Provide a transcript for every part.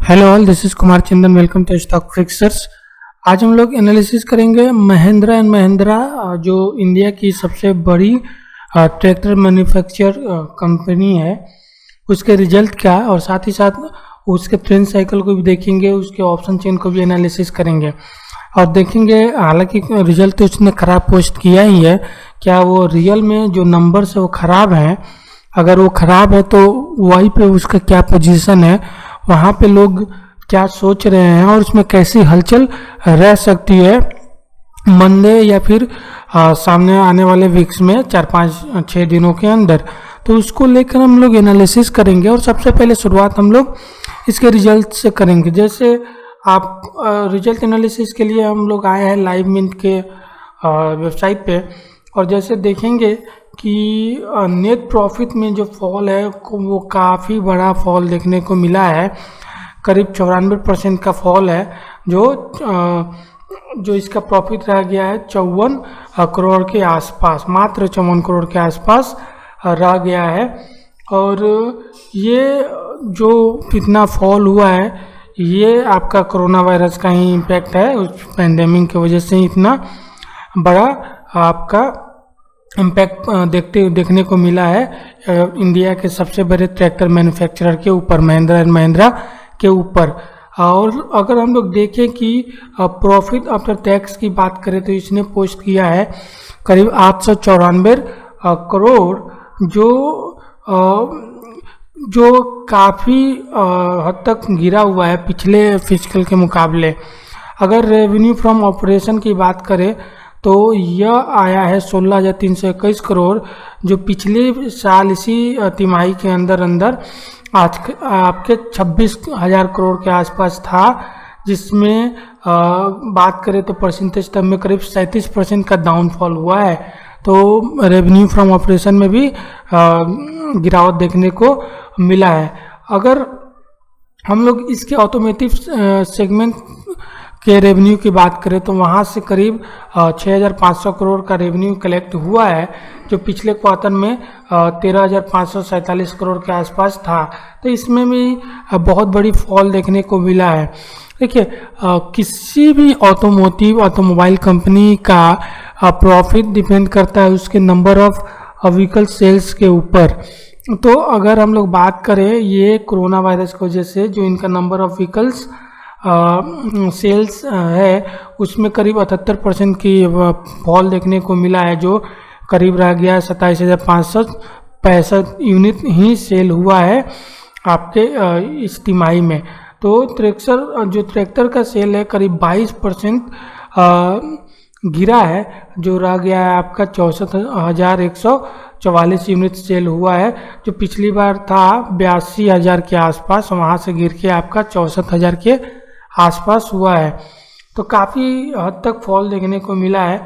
Hello all, this is Kumar Chandan. Welcome to stock fixers. आज हम लोग एनालिसिस करेंगे महिंद्रा एंड महिंद्रा, जो इंडिया की सबसे बड़ी ट्रैक्टर मैन्युफैक्चर कंपनी है, उसके रिजल्ट क्या है और साथ ही साथ उसके ट्रेंड साइकिल को भी देखेंगे, उसके ऑप्शन चेन को भी एनालिसिस करेंगे और देखेंगे। हालांकि रिजल्ट तो उसने ख़राब पोस्ट किया ही है, क्या वो रियल में जो नंबर्स है वो ख़राब हैं? अगर वो ख़राब है तो वहीं पे उसका क्या पोजीशन है, वहाँ पे लोग क्या सोच रहे हैं और उसमें कैसी हलचल रह सकती है मंडे या फिर सामने आने वाले वीक्स में 4-5-6 दिनों के अंदर। तो उसको लेकर हम लोग एनालिसिस करेंगे और सबसे पहले शुरुआत हम लोग इसके रिजल्ट से करेंगे। जैसे आप रिजल्ट एनालिसिस के लिए हम लोग आए हैं लाइव मिंट के वेबसाइट पे, और जैसे देखेंगे कि नेट प्रॉफिट में जो फॉल है वो काफ़ी बड़ा फॉल देखने को मिला है। करीब 94% का फॉल है, जो इसका प्रॉफिट रह गया है 54 करोड़ के आसपास, मात्र 54 करोड़ के आसपास रह गया है। और ये जो इतना फॉल हुआ है, ये आपका कोरोना वायरस का ही इम्पैक्ट है। उस पैंडेमिक की वजह से इतना बड़ा आपका इम्पैक्ट देखने को मिला है इंडिया के सबसे बड़े ट्रैक्टर मैन्युफैक्चरर के ऊपर, महिंद्रा एंड महिंद्रा के ऊपर। और अगर हम लोग देखें कि प्रॉफिट आफ्टर टैक्स की बात करें तो इसने पोस्ट किया है करीब 894 करोड़, जो काफ़ी हद तक गिरा हुआ है पिछले फिजिकल के मुकाबले। अगर रेवेन्यू फ्रॉम ऑपरेशन की बात करें तो यह आया है 16,321 करोड़, जो पिछले साल इसी तिमाही के अंदर आज आपके 26,000 करोड़ के आसपास था, जिसमें बात करें तो परसेंटेज टर्म में करीब 37% का डाउनफॉल हुआ है। तो रेवेन्यू फ्रॉम ऑपरेशन में भी गिरावट देखने को मिला है। अगर हम लोग इसके ऑटोमेटिव सेगमेंट के रेवेन्यू की बात करें तो वहाँ से करीब 6,500 करोड़ का रेवेन्यू कलेक्ट हुआ है, जो पिछले क्वार्टर में 13,547 करोड़ के आसपास था। तो इसमें भी बहुत बड़ी फॉल देखने को मिला है। देखिए, किसी भी ऑटोमोबाइल कंपनी का प्रॉफिट डिपेंड करता है उसके नंबर ऑफ व्हीकल सेल्स के ऊपर। तो अगर हम लोग बात करें, ये कोरोना वायरस की वजह से जो इनका नंबर ऑफ व्हीकल्स सेल्स है उसमें करीब 78% की फॉल देखने को मिला है, जो करीब रह गया 27,565 यूनिट ही सेल हुआ है आपके इस तिमाही में। तो ट्रैक्टर का सेल है करीब 22% गिरा है, जो रह गया है आपका 64,144 यूनिट सेल हुआ है, जो पिछली बार था 82,000 के आसपास, वहाँ से गिर के आपका 64,000 के आसपास हुआ है। तो काफ़ी हद तक फॉल देखने को मिला है।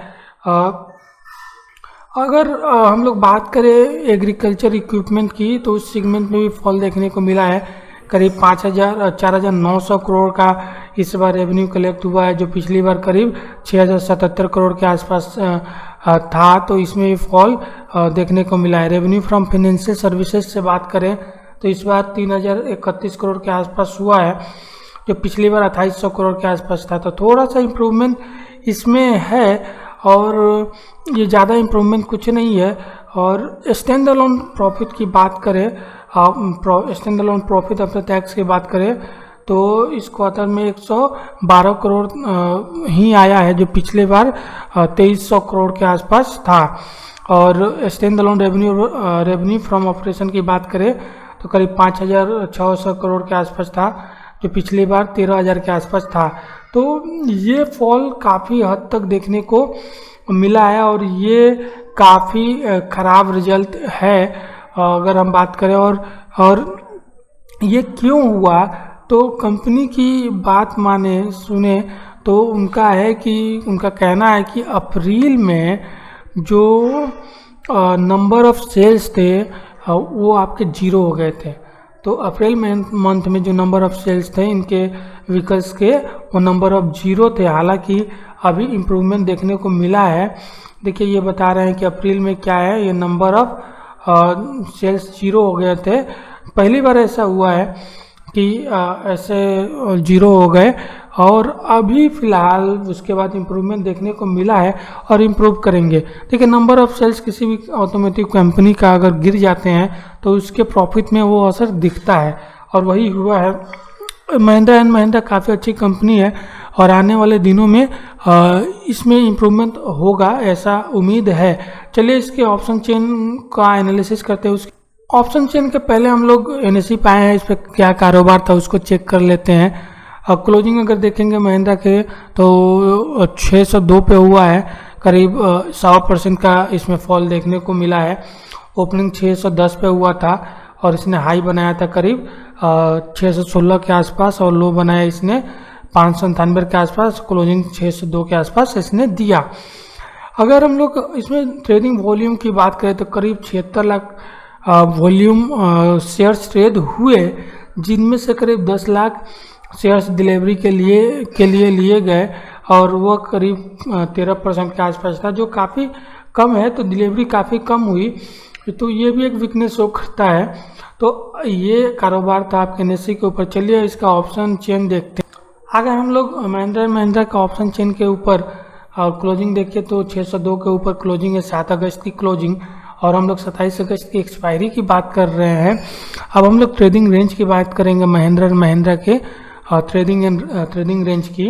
अगर हम लोग बात करें एग्रीकल्चर इक्विपमेंट की तो उस सेगमेंट में भी फॉल देखने को मिला है। करीब 4,900 करोड़ का इस बार रेवेन्यू कलेक्ट हुआ है, जो पिछली बार करीब 6,077 करोड़ के आसपास था। तो इसमें भी फॉल देखने को मिला है। रेवेन्यू फ्रॉम फाइनेंशियल सर्विसेज से बात करें तो इस बार 3,031 करोड़ के आसपास हुआ है, जो पिछली बार 2,800 करोड़ के आसपास था। तो थोड़ा सा इम्प्रूवमेंट इसमें है, और ये ज़्यादा इम्प्रूवमेंट कुछ नहीं है। और स्टैंड अलोन प्रॉफिट की बात करें, stand alone profit after tax की बात करें तो इस क्वार्टर में 112 करोड़ ही आया है, जो पिछले बार 2,300 करोड़ के आसपास था। और stand alone revenue from operation की बात करें तो करीब 5,600 करोड़ के आसपास था, जो पिछली बार 13,000 के आसपास था। तो ये फॉल काफ़ी हद तक देखने को मिला है और ये काफ़ी ख़राब रिजल्ट है अगर हम बात करें। और ये क्यों हुआ, तो कंपनी की बात सुने तो उनका कहना है कि अप्रैल में जो नंबर ऑफ सेल्स थे वो आपके जीरो हो गए थे। तो अप्रैल मंथ में जो नंबर ऑफ सेल्स थे इनके व्हीकल्स के, वो नंबर ऑफ जीरो थे। हालांकि अभी इम्प्रूवमेंट देखने को मिला है। देखिए, ये बता रहे हैं कि अप्रैल में क्या है, ये नंबर ऑफ सेल्स जीरो हो गए थे। पहली बार ऐसा हुआ है कि ऐसे जीरो हो गए, और अभी फ़िलहाल उसके बाद इम्प्रूवमेंट देखने को मिला है और इम्प्रूव करेंगे। देखिए, नंबर ऑफ़ सेल्स किसी भी ऑटोमेटिव कंपनी का अगर गिर जाते हैं तो उसके प्रॉफिट में वो असर दिखता है, और वही हुआ है। महिंद्रा एंड महिंद्रा काफ़ी अच्छी कंपनी है और आने वाले दिनों में इसमें इम्प्रूवमेंट होगा, ऐसा उम्मीद है। चलिए इसके ऑप्शन चेन का एनालिसिस करते हैं। उसके ऑप्शन चेन के पहले हम लोग एनएसई पे आए हैं, इस पर क्या कारोबार था उसको चेक कर लेते हैं। क्लोजिंग अगर देखेंगे महिंद्रा के तो 602 पे हुआ है, करीब 100% का इसमें फॉल देखने को मिला है। ओपनिंग 610 पे हुआ था और इसने हाई बनाया था करीब 616 के आसपास, और लो बनाया इसने 597 के आसपास। क्लोजिंग 602 के आसपास इसने दिया। अगर हम लोग इसमें ट्रेडिंग वॉल्यूम की बात करें तो करीब 76 लाख वॉल्यूम शेयर्स ट्रेड हुए, जिनमें से करीब 10 लाख शेयर्स डिलीवरी के लिए लिए गए, और वो करीब 13% के आसपास था, जो काफ़ी कम है। तो डिलीवरी काफ़ी कम हुई, तो ये भी एक वीकनेस शो करता है। तो ये कारोबार था आपके एनएसई के ऊपर। चलिए इसका ऑप्शन चेन देखते हैं। आगे हम लोग महिंद्रा का ऑप्शन चेन के ऊपर और क्लोजिंग देखिए तो 602 के ऊपर क्लोजिंग है, 7 अगस्त की क्लोजिंग, और हम लोग 27 अगस्त की एक्सपायरी की बात कर रहे हैं। अब हम लोग ट्रेडिंग रेंज की बात करेंगे महिंद्रा के ट्रेडिंग रेंज की।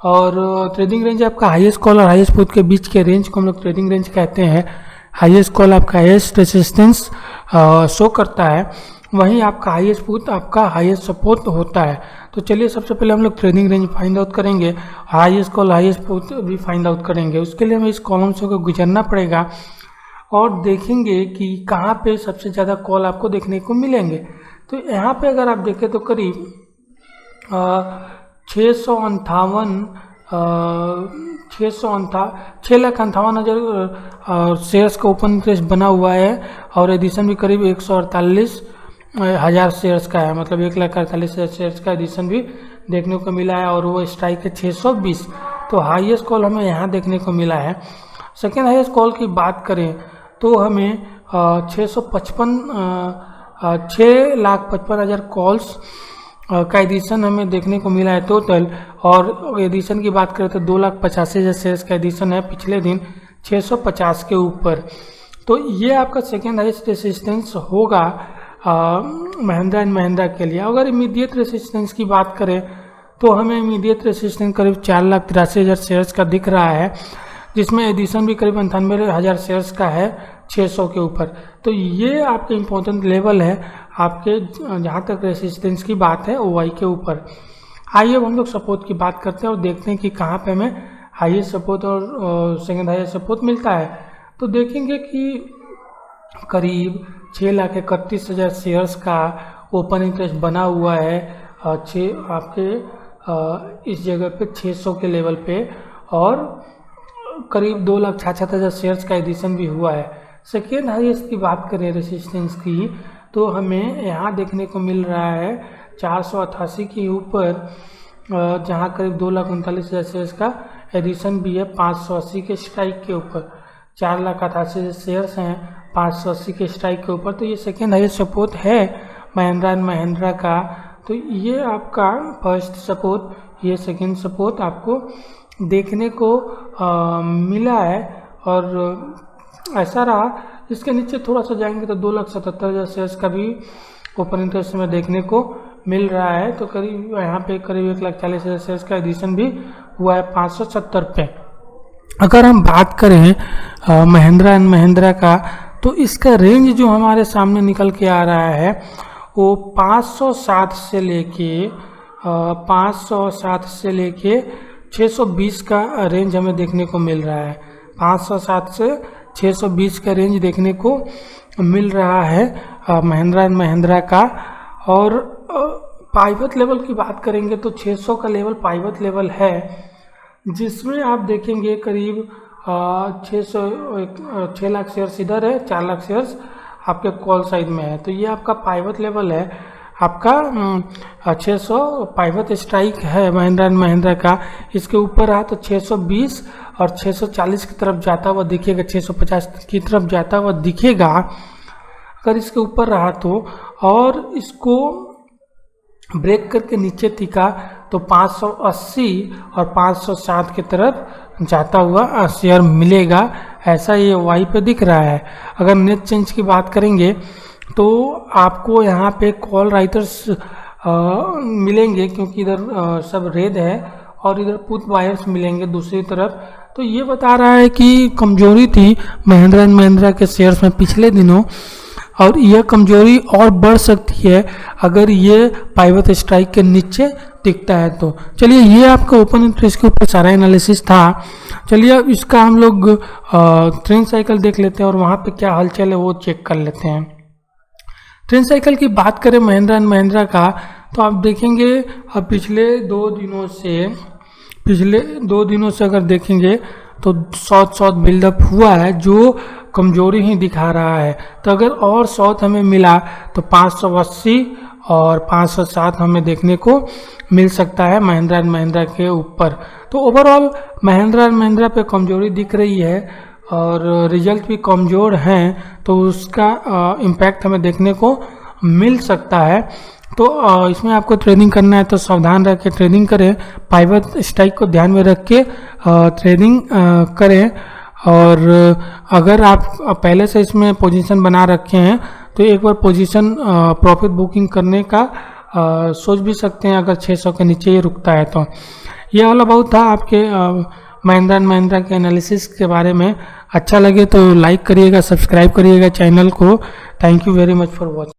और ट्रेडिंग रेंज आपका हाईएस्ट कॉल और हाईएस्ट पुट के बीच के रेंज को हम लोग ट्रेडिंग रेंज कहते हैं। हाईएस्ट कॉल आपका हाईएस्ट रेजिस्टेंस शो करता है, वहीं आपका हाईएस्ट पुट आपका हाईएस्ट सपोर्ट होता है। तो चलिए सबसे पहले हम लोग ट्रेडिंग रेंज फाइंड आउट करेंगे, हाईएस्ट कॉल हाईएस्ट पुट भी फाइंड आउट करेंगे। उसके लिए हमें इस कॉलम से को गुजरना पड़ेगा और देखेंगे कि कहाँ पे सबसे ज़्यादा कॉल आपको देखने को मिलेंगे। तो यहाँ पे अगर आप देखें तो करीब 6,58,000 शेयर्स का ओपन इंटरेस्ट बना हुआ है, और एडिशन भी करीब 148,000 शेयर्स का है, मतलब 1,48,000 शेयर्स का एडिशन भी देखने को मिला है, और वो स्ट्राइक है 620। तो हाईएस्ट कॉल हमें यहाँ देखने को मिला है। सेकेंड हाईएस्ट कॉल की बात करें तो हमें 6,55,000 कॉल्स का एडिशन हमें देखने को मिला है टोटल, और एडिशन की बात करें तो 2,85,000 शेयर्स का एडिशन है पिछले दिन 650 के ऊपर। तो ये आपका सेकेंड हाईएस्ट रेसिस्टेंस होगा महिंद्रा एंड महिंद्रा के लिए। अगर इमीडिएट रेसिस्टेंस की बात करें तो हमें इमीडिएट रेसिस्टेंस करीब 4,83,000 शेयर्स का दिख रहा है, जिसमें एडिशन भी करीब 98,000 शेयर्स का है 600 के ऊपर। तो ये आपके इम्पोर्टेंट लेवल है आपके जहाँ तक रेसिस्टेंस की बात है OI के ऊपर। आइए अब हम लोग सपोर्ट की बात करते हैं और देखते हैं कि कहाँ पे हमें हाईएस्ट सपोर्ट और सेकेंड हाईएस्ट सपोर्ट मिलता है। तो देखेंगे कि करीब 6,31,000 शेयर्स का ओपन इंटरेस्ट बना हुआ है आपके इस जगह पे 600 के लेवल पे, और करीब 2,66,000 शेयर्स का एडिशन भी हुआ है। सेकेंड हाईएस्ट की बात करें रेसिस्टेंस की तो हमें यहाँ देखने को मिल रहा है 488 के ऊपर, जहाँ करीब 2,39,000 शेयर्स का एडिशन भी है 580 के स्ट्राइक के ऊपर। 4,88,000 शेयर्स हैं 580 के स्ट्राइक के ऊपर। तो ये सेकेंड हाईएस्ट सपोर्ट है महिंद्रा एंड महिंद्रा का। तो ये आपका फर्स्ट सपोर्ट, ये सेकेंड सपोर्ट आपको देखने को मिला है, और ऐसा रहा। इसके नीचे थोड़ा सा जाएंगे तो 2,77,000 शेयर्स का भी ओपन इंटरेस्ट में देखने को मिल रहा है। तो करीब यहाँ पे करीब 1,40,000 शेयर्स का एडिशन भी हुआ है 570 पे। अगर हम बात करें महिंद्रा एंड महिंद्रा का तो इसका रेंज जो हमारे सामने निकल के आ रहा है वो 507 से लेके 620 का रेंज हमें देखने को मिल रहा है। 507 से 620 का रेंज देखने को मिल रहा है महिंद्रा एंड महिंद्रा का। और पाइवट लेवल की बात करेंगे तो 600 का लेवल पाइवट लेवल है, जिसमें आप देखेंगे करीब 6 लाख शेयर्स इधर है, 4 लाख शेयर्स आपके कॉल साइड में है। तो ये आपका पाइवट लेवल है, आपका 600 पाइवट स्ट्राइक है महिंद्रा एंड महिंद्रा का। इसके ऊपर रहा तो 620 और 640 की तरफ जाता हुआ दिखेगा, 650 की तरफ जाता हुआ दिखेगा अगर इसके ऊपर रहा तो। और इसको ब्रेक करके नीचे टिका तो 580 और 560 की तरफ जाता हुआ शेयर मिलेगा, ऐसा ये वाई पे दिख रहा है। अगर नेट चेंज की बात करेंगे तो आपको यहाँ पे कॉल राइटर्स मिलेंगे, क्योंकि इधर सब रेड है और इधर पुट बायर्स मिलेंगे दूसरी तरफ। तो ये बता रहा है कि कमजोरी थी महिंद्रा एंड महिंद्रा के शेयर्स में पिछले दिनों, और यह कमजोरी और बढ़ सकती है अगर ये पाइवट स्ट्राइक के नीचे टिकता है तो। चलिए, ये आपका ओपन इंटरेस्ट के ऊपर सारा एनालिसिस था। चलिए अब इसका हम लोग ट्रेंड साइकिल देख लेते हैं और वहाँ पे क्या हलचल है वो चेक कर लेते हैं। ट्रेंड साइकिल की बात करें महिंद्रा एंड महिंद्रा का, तो आप देखेंगे अब पिछले दो दिनों से अगर देखेंगे तो शॉर्ट बिल्डअप हुआ है जो कमजोरी ही दिखा रहा है। तो अगर और शॉर्ट हमें मिला तो 580 और 560 हमें देखने को मिल सकता है महिंद्रा एंड महिंद्रा के ऊपर। तो ओवरऑल महिंद्रा एंड महिंद्रा पे कमजोरी दिख रही है और रिजल्ट भी कमज़ोर हैं, तो उसका इम्पैक्ट हमें देखने को मिल सकता है। तो इसमें आपको ट्रेडिंग करना है तो सावधान रह के ट्रेडिंग करें, पाइवट स्ट्राइक को ध्यान में रख के ट्रेडिंग करें। और अगर आप पहले से इसमें पोजीशन बना रखे हैं तो एक बार पोजीशन प्रॉफिट बुकिंग करने का सोच भी सकते हैं, अगर 600 के नीचे ही रुकता है तो। ये वाला बहुत था आपके महिंद्रा एंड महिंद्रा के एनालिसिस के बारे में। अच्छा लगे तो लाइक करिएगा, सब्सक्राइब करिएगा चैनल को। Thank you very much for watching.